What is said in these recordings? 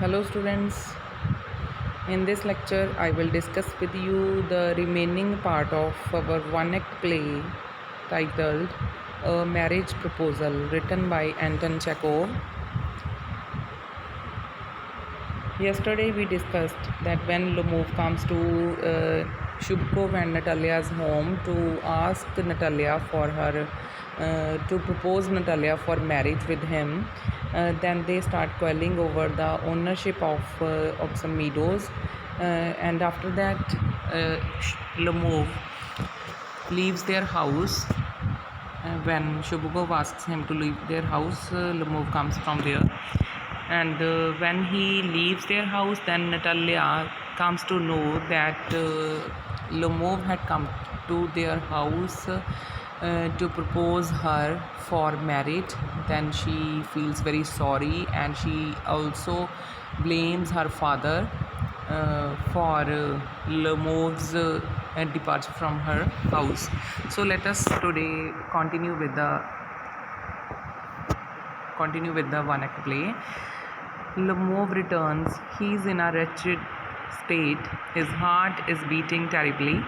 Hello students, in this lecture I will discuss with you the remaining part of our one act play titled A Marriage Proposal, written by Anton Chekhov. Yesterday we discussed that when Lomov comes to Shubkov and Natalia's home to ask Natalia for her to propose Natalia for marriage with him, then they start quarreling over the ownership of some meadows, and after that Lomov leaves their house. When Shubkov asks him to leave their house, Lomov comes from there, and when he leaves their house, then Natalia comes to know that Lomov had come to their house to propose her for marriage. Then she feels very sorry, and she also blames her father for Lomov's departure from her house. So let us today continue with the one act play. Lomov returns. He is in a wretched state. His heart is beating terribly.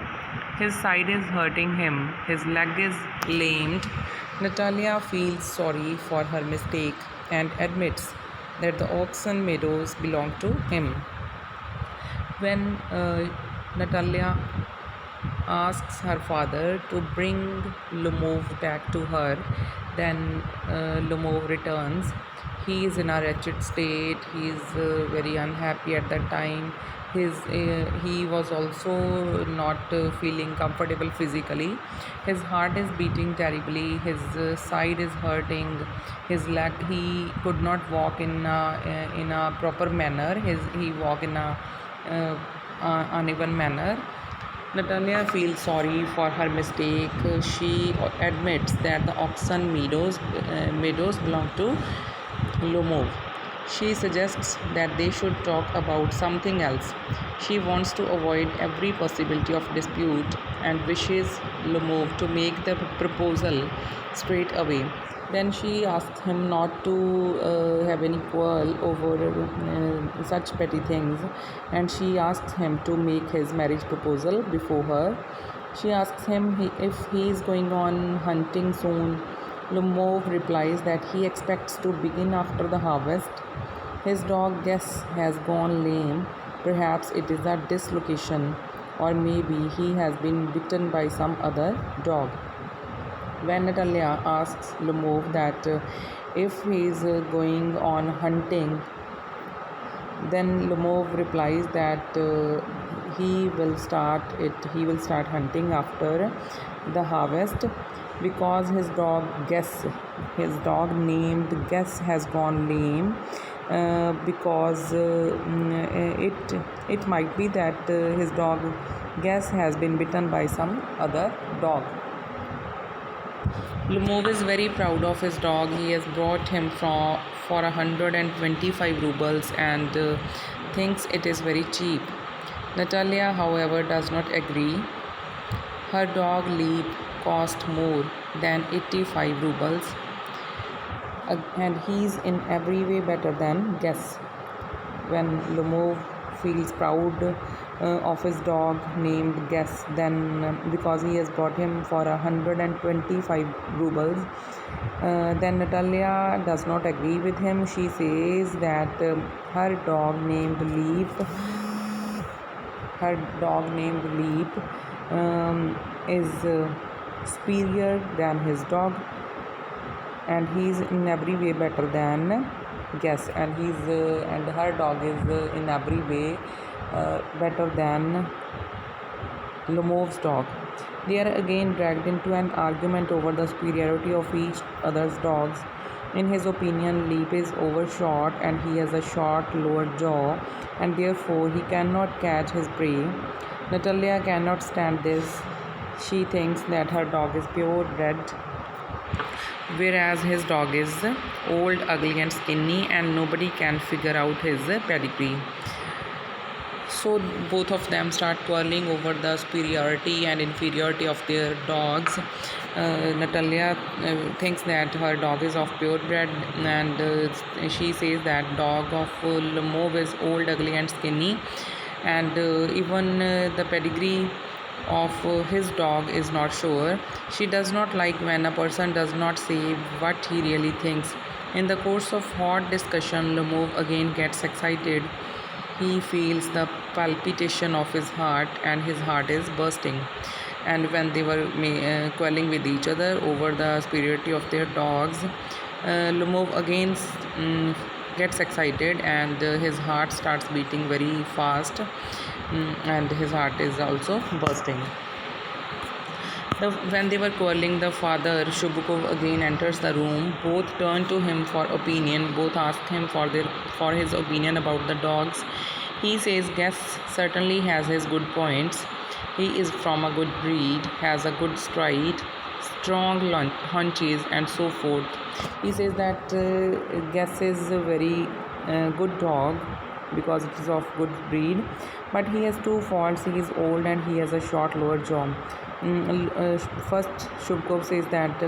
His side is hurting him. His leg is lamed. Natalia feels sorry for her mistake and admits that the oxen meadows belong to him. When Natalia asks her father to bring Lomov back to her, then Lomov returns. He is in a wretched state. He is very unhappy at that time. He was also not feeling comfortable physically. His heart is beating terribly. His side is hurting. His leg, he could not walk in a proper manner. He walk in a uneven manner. Natalia feels sorry for her mistake. She admits that the oxen meadows belong to Lomov. She suggests that they should talk about something else. She wants to avoid every possibility of dispute and wishes Lomov to make the proposal straight away. Then she asks him not to have any quarrel over such petty things, and she asks him to make his marriage proposal before her. She asks him if he is going on hunting soon. Lomov replies that he expects to begin after the harvest. His dog Guess has gone lame. Perhaps it is a dislocation, or maybe he has been bitten by some other dog. When Natalia asks Lomov that if he is going on hunting, then Lomov replies that he will start hunting after the harvest, because his dog named Guess has gone lame, because it might be that his dog Guess has been bitten by some other dog. Lomov is very proud of his dog. He has brought him for 125 rubles and thinks it is very cheap. Natalia, however, does not agree. Her dog Leap cost more than 85 rubles, and he is in every way better than Guess. When Lomov feels proud of his dog named Guess, then because he has brought him for 125 rubles, then Natalia does not agree with him. She says that her dog named Leap is superior than his dog, and he is in every way better than Guess, and her dog is in every way better than Lomov's dog. They are again dragged into an argument over the superiority of each other's dogs. In his opinion, Leap is overshot and he has a short lower jaw, and therefore he cannot catch his prey. Natalia cannot stand this. She thinks that her dog is purebred, whereas his dog is old, ugly, and skinny, and nobody can figure out his pedigree. So both of them start quarreling over the superiority and inferiority of their dogs. Natalia thinks that her dog is of purebred, and she says that dog of Lemov is old, ugly, and skinny, and even the pedigree of his dog is not sure. She does not like when a person does not say what he really thinks. In the course of hot discussion, Lemov again gets excited. He feels the palpitation of his heart, and his heart is bursting. And when they were quarreling with each other over the superiority of their dogs, Lumov again gets excited, and his heart starts beating very fast, and his heart is also bursting. When they were quarreling, the father Shubukov again enters the room. Both turn to him for opinion. Both ask him for his opinion about the dogs. He says Guess certainly has his good points. He is from a good breed, has a good stride, strong hunches, and so forth. He says that Guess is a very good dog because it is of good breed, but he has two faults. He is old and he has a short lower jaw. First, Shubkov says that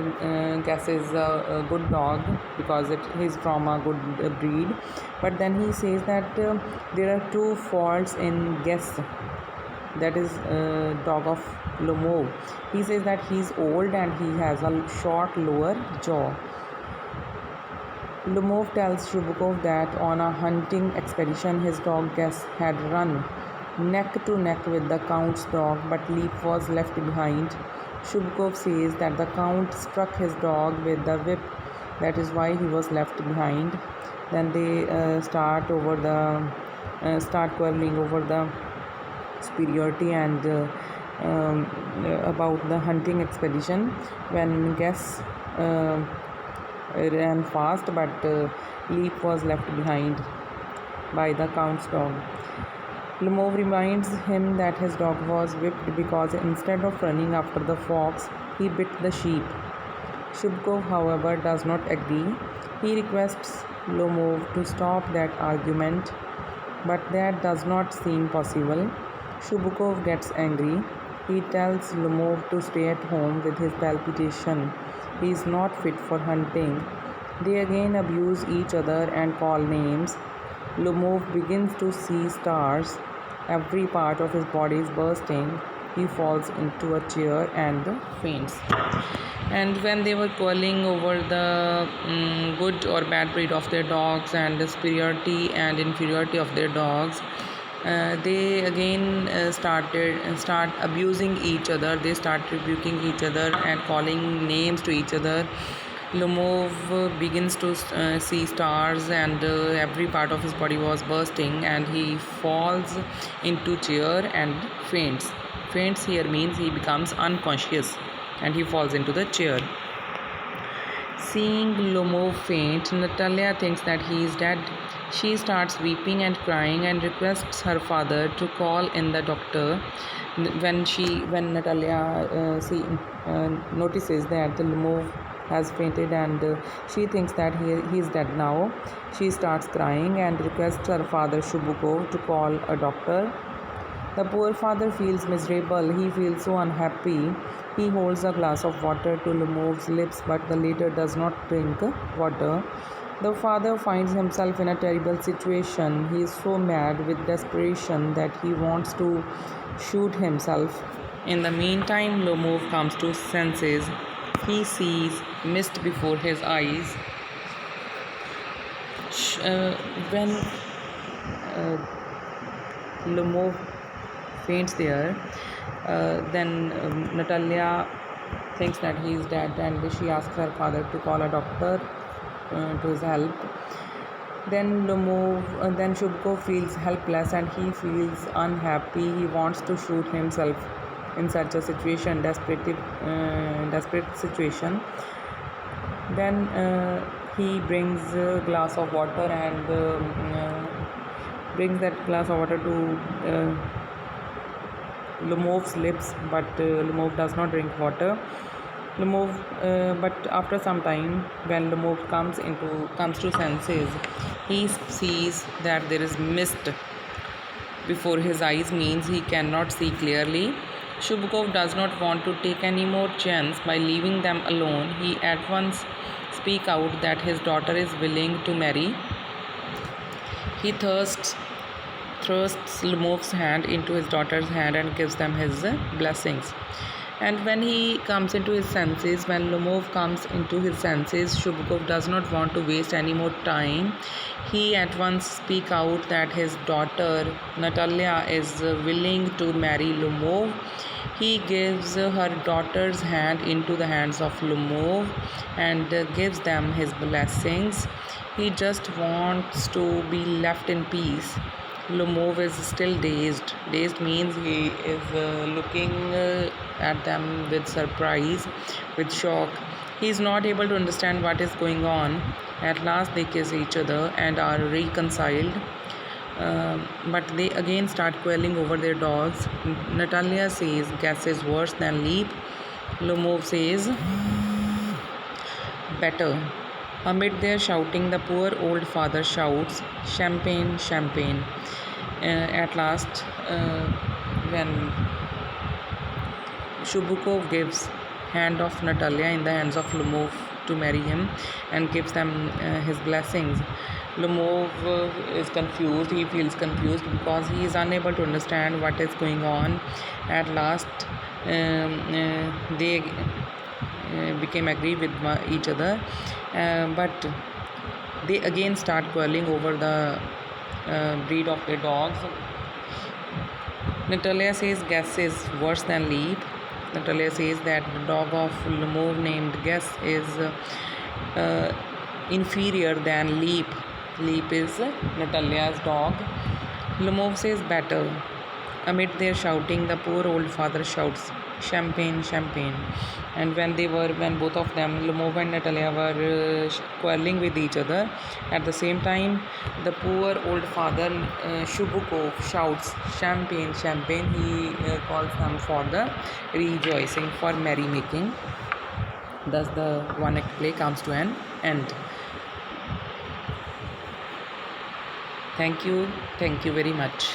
Guess is a good dog because he is from a good breed, but then he says that there are two faults in Guess, that is dog of Lomov. He says that he is old and he has a short lower jaw. Lomov tells Shubukov that on a hunting expedition his dog Guess had run neck to neck with the Count's dog, but Leap was left behind. Shubukov says that the Count struck his dog with the whip, that is why he was left behind. Then they start quarreling over the superiority and about the hunting expedition. When Guess ran fast, but Leap was left behind by the Count's dog. Lumov reminds him that his dog was whipped because instead of running after the fox, he bit the sheep. Shubkov, however, does not agree. He requests Lomov to stop that argument, but that does not seem possible. Shubkov gets angry. He tells Lomov to stay at home with his palpitation. He is not fit for hunting. They again abuse each other and call names. Lomov begins to see stars. Every part of his body is bursting. He falls into a chair and faints. And when they were quarreling over the good or bad breed of their dogs and the superiority and inferiority of their dogs, they again start abusing each other. They start rebuking each other and calling names to each other. Lomov begins to see stars, and every part of his body was bursting, and he falls into chair and faints. Faints here means he becomes unconscious and he falls into the chair. Seeing Lomov faint, Natalia thinks that he is dead. She starts weeping and crying and requests her father to call in the doctor. When Natalia notices that Lomov has fainted, and she thinks that he is dead now, she starts crying and requests her father Shubukov to call a doctor. The poor father feels miserable. He feels so unhappy. He holds a glass of water to Lomov's lips, but the latter does not drink water. The father finds himself in a terrible situation. He is so mad with desperation that he wants to shoot himself. In the meantime, Lomov comes to senses. He sees mist before his eyes. When Lomov faints there, then Natalia thinks that he is dead, and she asks her father to call a doctor to his help. Then Shubko feels helpless and he feels unhappy. He wants to shoot himself in such a situation, desperate situation. Then he brings a glass of water and brings that glass of water to Lomov's lips, but Lomov does not drink water. But after some time, when Lomov comes to senses, he sees that there is mist before his eyes means he cannot see clearly. Shubkov does not want to take any more chance by leaving them alone. He at once speaks out that his daughter is willing to marry. He thrusts Lumov's hand into his daughter's hand and gives them his blessings. And when he comes into his senses, when Lumov comes into his senses, Shubkov does not want to waste any more time. He at once speaks out that his daughter Natalia is willing to marry Lumov. He gives her daughter's hand into the hands of Lumov and gives them his blessings. He just wants to be left in peace. Lumov is still dazed. Dazed means he is looking at them with surprise, with shock. He is not able to understand what is going on. At last, they kiss each other and are reconciled. But they again start quarreling over their dogs. Natalia says gas is worse than leap. Lumov says better. Amid their shouting, the poor old father shouts, "Champagne, champagne." At last, when Shubkov gives hand of Natalia in the hands of Lumov to marry him and gives them his blessings, Lumov is confused. He feels confused because he is unable to understand what is going on. At last, they became agree with each other, but they again start quarreling over the breed of their dogs. Natalia says Gus is worse than Leap. Natalia says that the dog of Lumov named Gus is inferior than Leap. Leap is Natalia's dog. Lumov says better. Amid their shouting, the poor old father shouts, "Champagne, champagne." And when both of them, Lumov and Natalia, were quarreling with each other, at the same time, the poor old father, Shubkov, shouts, "Champagne, champagne." He calls them for the rejoicing, for merrymaking. Thus, the one act play comes to an end. Thank you very much.